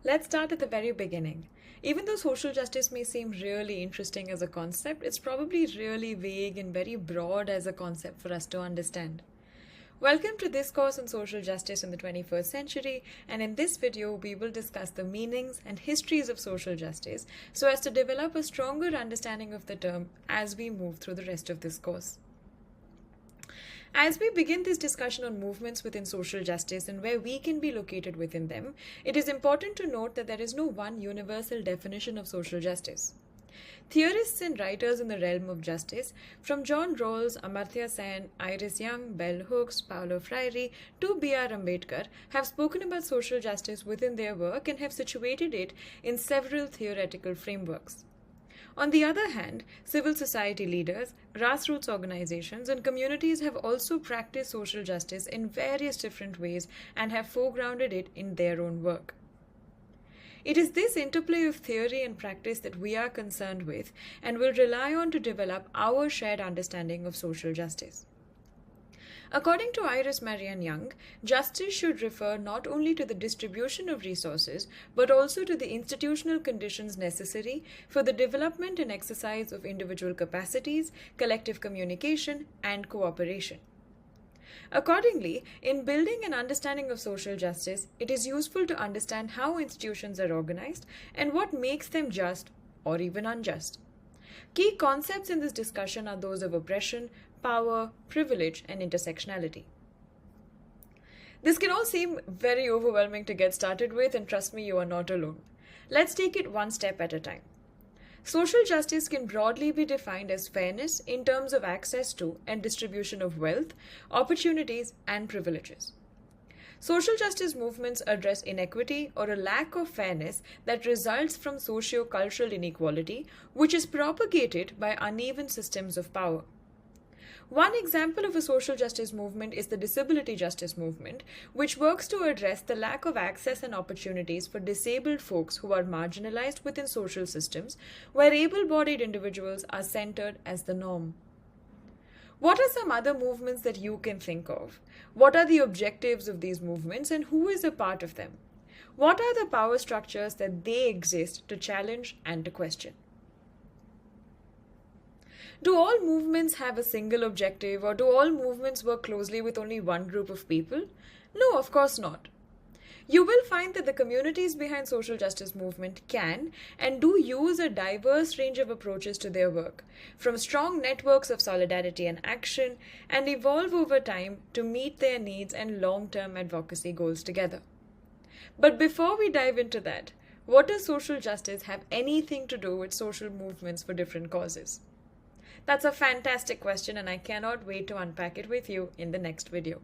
Let's start at the very beginning. Even though social justice may seem really interesting as a concept, it's probably really vague and very broad as a concept for us to understand. Welcome to this course on social justice in the 21st century, and in this video we will discuss the meanings and histories of social justice so as to develop a stronger understanding of the term as we move through the rest of this course. As we begin this discussion on movements within social justice and where we can be located within them, it is important to note that there is no one universal definition of social justice. Theorists and writers in the realm of justice, from John Rawls, Amartya Sen, Iris Young, Bell Hooks, Paulo Freire to B.R. Ambedkar, have spoken about social justice within their work and have situated it in several theoretical frameworks. On the other hand, civil society leaders, grassroots organizations, and communities have also practiced social justice in various different ways and have foregrounded it in their own work. It is this interplay of theory and practice that we are concerned with and will rely on to develop our shared understanding of social justice. According to Iris Marianne Young, justice should refer not only to the distribution of resources, but also to the institutional conditions necessary for the development and exercise of individual capacities, collective communication, and cooperation. Accordingly, in building an understanding of social justice, it is useful to understand how institutions are organized and what makes them just or even unjust. Key concepts in this discussion are those of oppression, power, privilege, and intersectionality. This can all seem very overwhelming to get started with, and trust me, you are not alone. Let's take it one step at a time. Social justice can broadly be defined as fairness in terms of access to and distribution of wealth, opportunities, and privileges. Social justice movements address inequity or a lack of fairness that results from socio-cultural inequality, which is propagated by uneven systems of power. One example of a social justice movement is the disability justice movement, which works to address the lack of access and opportunities for disabled folks who are marginalized within social systems, where able-bodied individuals are centered as the norm. What are some other movements that you can think of? What are the objectives of these movements and who is a part of them? What are the power structures that they exist to challenge and to question? Do all movements have a single objective, or do all movements work closely with only one group of people? No, of course not. You will find that the communities behind social justice movement can and do use a diverse range of approaches to their work, from strong networks of solidarity and action, and evolve over time to meet their needs and long-term advocacy goals together. But before we dive into that, what does social justice have anything to do with social movements for different causes? That's a fantastic question, and I cannot wait to unpack it with you in the next video.